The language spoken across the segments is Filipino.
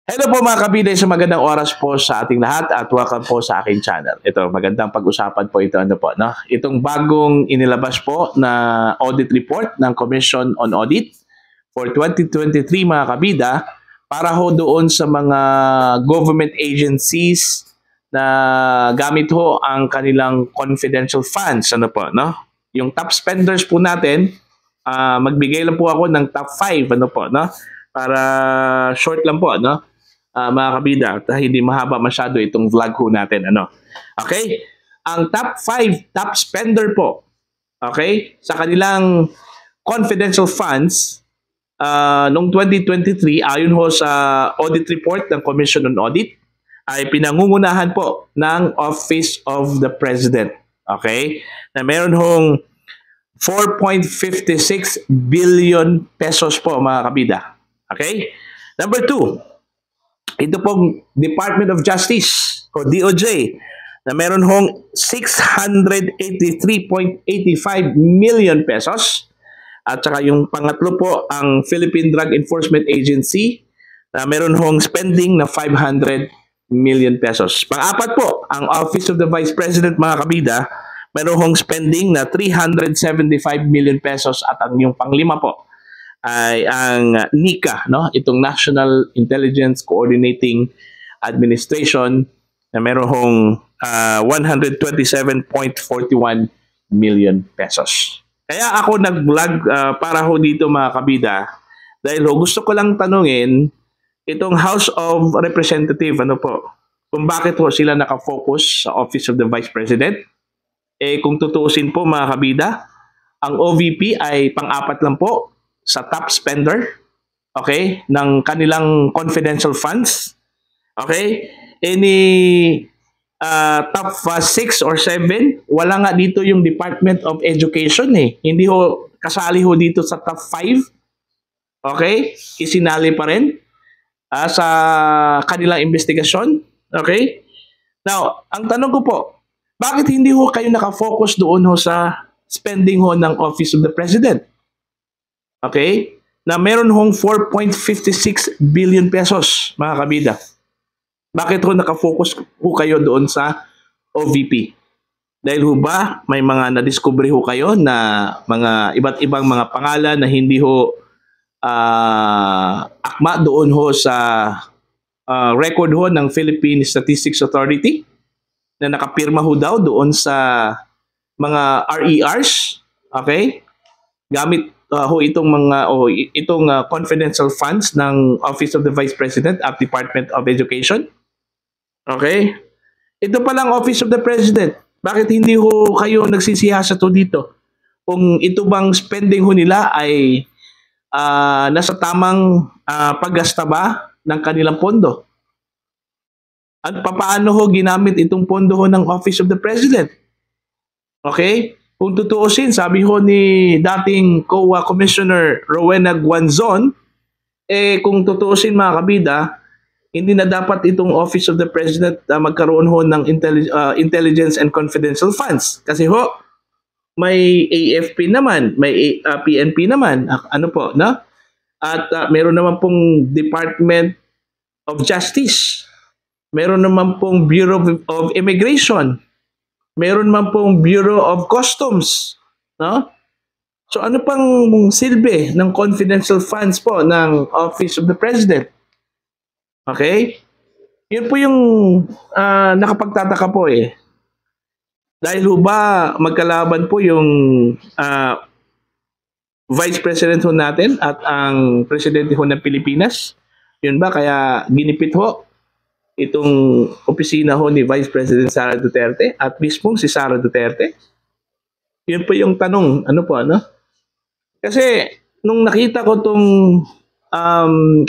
Hello po mga kabida, sa magandang oras po sa ating lahat at welcome po sa aking channel. Ito, magandang pag-usapan po ito. No? Itong bagong inilabas po na audit report ng Commission on Audit for 2023 mga kabida para ho doon sa mga government agencies na gamit ho ang kanilang confidential funds. No? Yung top spenders po natin, magbigay lang po ako ng top 5 para short lang po mga kabida, hindi mahaba masyado itong vlog ho natin. Okay? Ang top 5 top spender po, okay, sa kanilang confidential funds noong 2023, ayon ho sa audit report ng Commission on Audit, ay pinangungunahan po ng Office of the President. Okay? Na meron hong 4.56 billion pesos po mga kabida. Okay? Number 2, ito pong Department of Justice o DOJ na meron hong 683.85 million pesos. At saka yung pangatlo po, ang Philippine Drug Enforcement Agency na meron hong spending na 500 million pesos. Pang-apat po, ang Office of the Vice President mga kabida, meron hong spending na 375 million pesos. At ang yung panglima po ay ang NICA, itong National Intelligence Coordinating Administration na meron hong 127.41 million pesos. Kaya ako nag-vlog para ho dito mga kabida dahil gusto ko lang tanungin itong House of Representative kung bakit sila nakafocus sa Office of the Vice President. Kung tutuusin po mga kabida, ang OVP ay pang-apat lang po sa top spender, okay, ng kanilang confidential funds. Okay? Any top 6 or 7, wala nga dito yung Department of Education Hindi ho kasali ho dito sa top 5. Okay? Isinali pa rin sa kanilang investigasyon. Okay? Now, ang tanong ko po, bakit hindi ho kayo nakafocus doon sa spending ng Office of the President? Okay? Na meron hong 4.56 billion pesos, mga kabida. Bakit nakafocus kayo doon sa OVP? Dahil ba may mga na-discover kayo na mga iba't ibang mga pangalan na hindi akma doon sa record ng Philippine Statistics Authority na nakapirma daw doon sa mga RERs, okay? Gamit itong confidential funds ng Office of the Vice President at Department of Education. Okay? Ito palang Office of the President. Bakit hindi kayo nagsisiyasa dito? Kung ito bang spending nila ay nasa tamang paggasta ba ng kanilang pondo? At paano ginamit itong pondo ng Office of the President? Okay? Kung tutuusin, sabi ni dating COA Commissioner Rowena Guanzon, kung tutuusin mga kabida, hindi na dapat itong Office of the President magkaroon ng intelligence and confidential funds. Kasi may AFP naman, may PNP naman, At meron naman pong Department of Justice, meron naman pong Bureau of Immigration, meron man pong Bureau of Customs. So ano pang silbi ng confidential funds po ng Office of the President? Okay? Yun po yung nakapagtataka po Dahil ba magkalaban po yung Vice President natin at ang Presidente ng Pilipinas? Yun ba kaya ginipit itong opisina ni Vice President Sara Duterte at mismong si Sara Duterte? Yun po yung tanong. Kasi nung nakita ko itong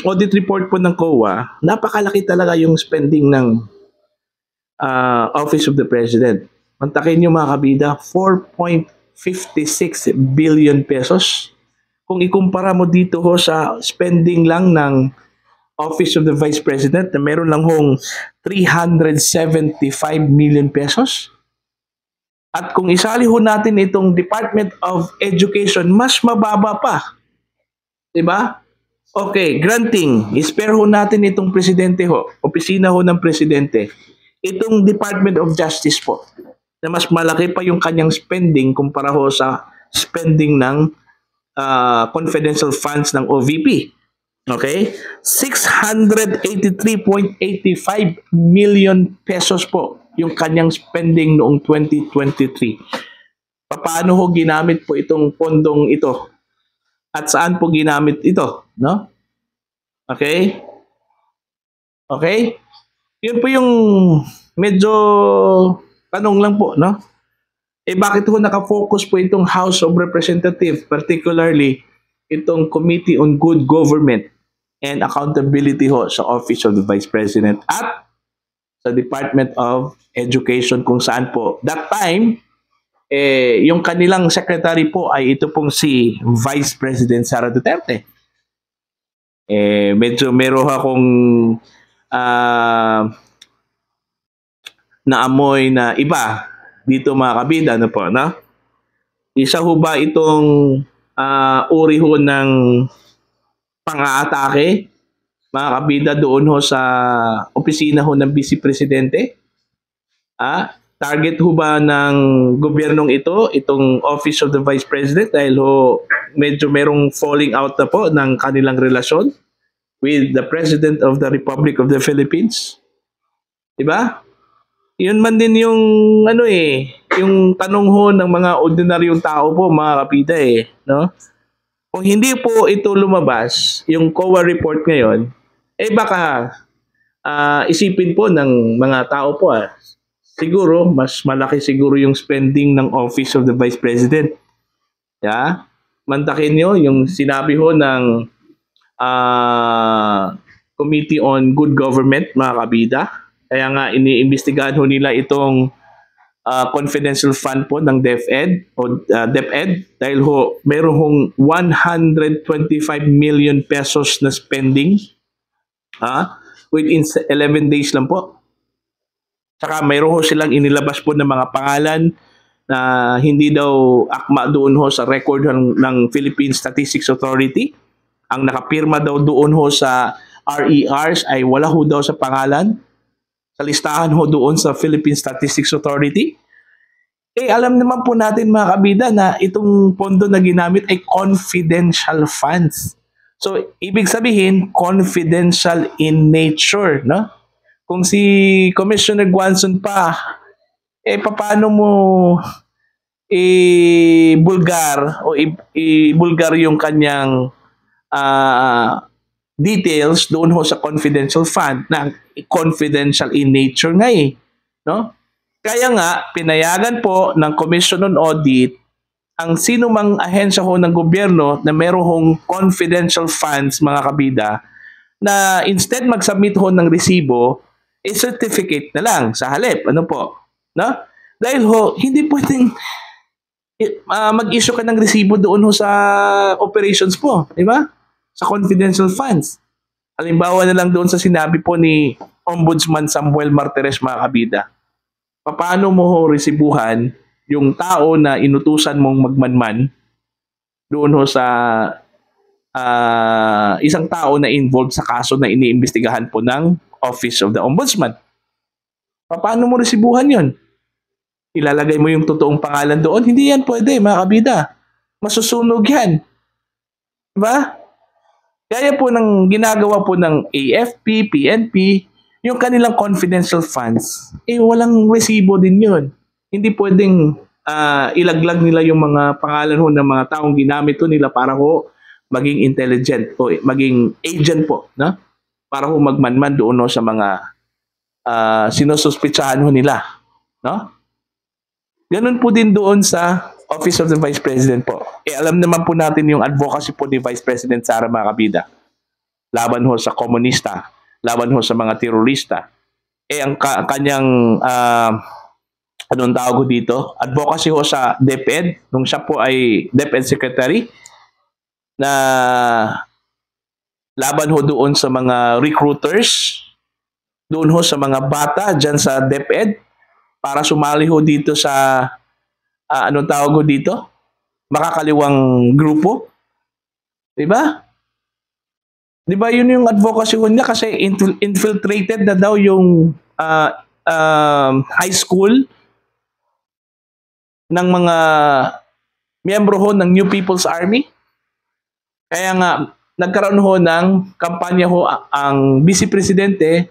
audit report po ng COA, napakalaki talaga yung spending ng Office of the President. Mantakin nyo mga kabida, 4.56 billion pesos. Kung ikumpara mo dito sa spending lang ng Office of the Vice President na meron lang 375 million pesos. At kung isali natin itong Department of Education, mas mababa pa. Diba? Okay, granting. I-spare ho natin itong presidente ho, opisina ho ng presidente. Itong Department of Justice po, na mas malaki pa yung kanyang spending kumpara ho sa spending ng confidential funds ng OVP. Okay? 683.85 million pesos po yung kanyang spending noong 2023. Paano ho ginamit po itong pondong ito? At saan po ginamit ito? No? Okay? Okay? Yun po yung medyo tanong lang po, no? Bakit ho nakafocus po itong House of Representatives, particularly itong Committee on Good Government and Accountability ho sa Office of the Vice President at sa Department of Education kung saan po that time yung kanilang secretary po ay ito pong si Vice President Sara Duterte. Medyo meron akong naamoy na iba dito mga kabida, ano po, no? Isa ho ba itong uri ho ng pang-aatake, mga kabida, doon ho sa opisina ho ng Vice Presidente? Target ho ba ng gobyernong ito, itong Office of the Vice President, dahil ho medyo merong falling out na po ng kanilang relasyon with the President of the Republic of the Philippines? Diba? Yun man din yung yung tanong ho ng mga ordinaryong tao po, mga kapita no? Kung hindi po ito lumabas, yung COA report ngayon, baka isipin po ng mga tao po siguro mas malaki siguro yung spending ng Office of the Vice President. Yeah? Mantakin nyo yung sinabi ho ng Committee on Good Government, mga kabida. Kaya nga iniimbestigahan ho nila itong confidential fund po ng DepEd o DepEd dahil ho meron hong 125 million pesos na spending within 11 days lang po. Saka mayroon ho silang inilabas po ng mga pangalan na hindi daw akma doon ho sa record ng Philippine Statistics Authority. Ang nakapirma daw doon ho sa RERs ay wala ho daw sa pangalan. Sa listahan ho doon sa Philippine Statistics Authority. Alam naman po natin mga kabida na itong pondo na ginamit ay confidential funds. So, ibig sabihin, confidential in nature, no? Kung si Commissioner Guanzon pa, paano mo i-bulgar o i-bulgar yung kanyang details doon ho sa confidential fund na confidential in nature nga no? Kaya nga, pinayagan po ng Commission on Audit ang sino mang ahensya ho ng gobyerno na meron hong confidential funds, mga kabida, na instead mag-submit ho ng resibo, certificate na lang sa halip. Ano po? No? Dahil ho, hindi pwedeng mag-issue ka ng resibo doon ho sa operations po. Di ba? Sa confidential funds. Halimbawa na lang doon sa sinabi po ni Ombudsman Samuel Martires, mga kabida. Paano mo ho resibuhan yung tao na inutusan mong magmanman doon ho sa isang tao na involved sa kaso na iniimbestigahan po ng Office of the Ombudsman? Paano mo resibuhan yon? Ilalagay mo yung totoong pangalan doon? Hindi yan pwede, mga kabida. Masusunog yan. Diba? Kaya po ng ginagawa po ng AFP, PNP, yung kanilang confidential funds, walang resibo din yun. Hindi pwedeng ilaglag nila yung mga pangalan ho ng mga taong ginamit ho nila para ho maging intelligent o maging agent po, no? Para ho magmanman doon ho sa mga sinususpitsahan ho nila, no? Ganun po din doon sa Office of the Vice President po. Alam naman po natin yung advocacy po ni Vice President Sara, mga kabida. Laban ho sa komunista, laban ho sa mga terorista. Ang kanyang anong tawag dito? Advocacy ho sa DepEd, nung siya po ay DepEd Secretary, na laban ho doon sa mga recruiters, doon ho sa mga bata dyan sa DepEd, para sumali ho dito sa anong tawag ho dito? Makakaliwang grupo. Diba? Di ba yun yung advocacy ho niya kasi infiltrated na daw yung high school ng mga miyembro ho ng New People's Army. Kaya nga, nagkaroon ho ng kampanya ho ang Vice Presidente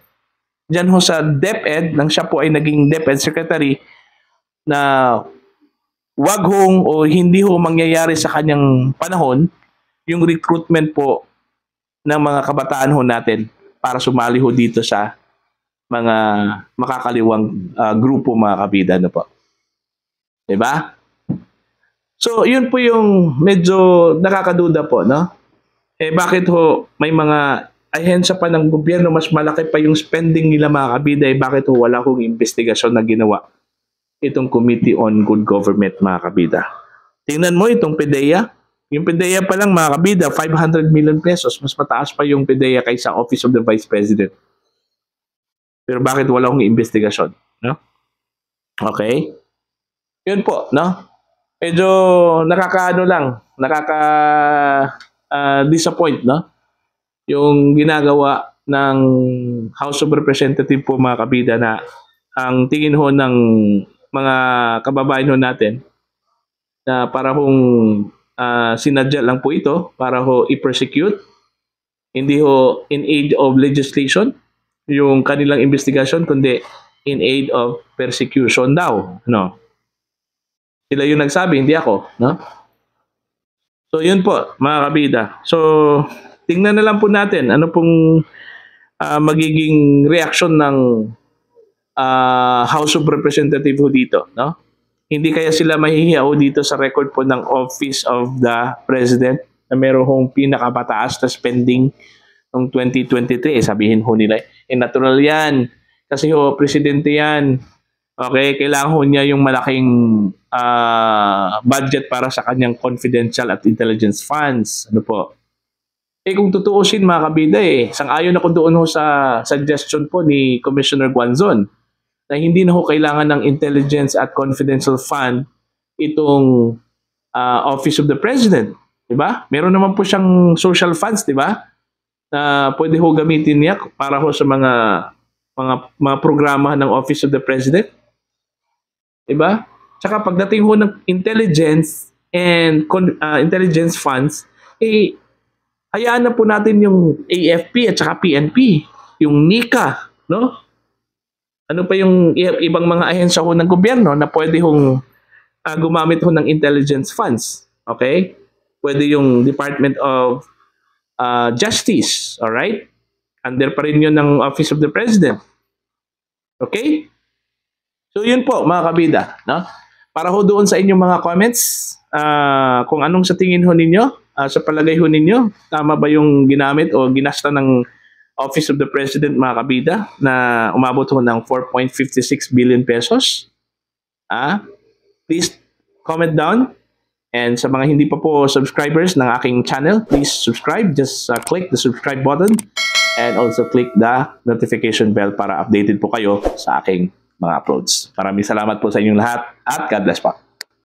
dyan ho sa DepEd, nang siya po ay naging DepEd Secretary, na wag hong o hindi ho mangyayari sa kanyang panahon yung recruitment po ng mga kabataan ho natin para sumali ho dito sa mga makakaliwang grupo, mga kabida, no po. Diba? So, yun po yung medyo nakakaduda po, no? Bakit ho may mga ahensya pa ng gobyerno, mas malaki pa yung spending nila, mga kabida, bakit ho wala hong investigasyon na ginawa itong Committee on Good Government, mga kabida? Tingnan mo itong PDEA. Yung PDEA pa lang, mga kabida, 500 million pesos. Mas mataas pa yung PDEA kaysa Office of the Vice President. Pero bakit wala hong investigasyon? No? Okay? Yun po, no? Medyo disappoint, no? Yung ginagawa ng House of Representatives po, mga kabida, na ang tingin ho ng mga kababayan ho natin na para hong sinadya lang po ito para ho i-persecute, hindi ho in aid of legislation yung kanilang investigation, kundi in aid of persecution daw, no? Sila yung nagsabi, hindi ako, no? So yun po, mga kabida. So tingnan na lang po natin ano pong magiging reaction ng House of Representatives ho dito, no? Hindi kaya sila mahihiya ho dito sa record po ng Office of the President na meron hong pinakapataas na spending noong 2023, sabihin ho nila, natural yan. Kasi ho, presidente yan. Okay, kailangan ho niya yung malaking budget para sa kanyang confidential at intelligence funds. Ano po? Kung tutuusin, mga kabida, sang-ayon ako doon ho sa suggestion po ni Commissioner Guanzon na hindi na ho kailangan ng intelligence at confidential fund itong Office of the President. Diba? Meron naman po siyang social funds, diba? Na pwede ho gamitin niya para ho sa mga programa ng Office of the President. Diba? Tsaka pagdating ho ng intelligence and intelligence funds, hayaan na po natin yung AFP at saka PNP, yung NICA, no? Ano pa yung ibang mga ahensya ho ng gobyerno na pwede hong gumamit ho ng intelligence funds. Okay? Pwede yung Department of Justice, all right? Under pa rin yun ng Office of the President. Okay? So yun po, mga kabida, no? Para ho doon sa inyong mga comments, kung anong sa tingin ho ninyo, sa palagay ho ninyo, tama ba yung ginamit o ginasta ng Office of the President, mga kabida, na umabot ho ng 4.56 billion pesos? Please comment down. And sa mga hindi pa po subscribers ng aking channel, please subscribe. Just click the subscribe button and also click the notification bell para updated po kayo sa aking mga uploads. Maraming salamat po sa inyong lahat at God bless po.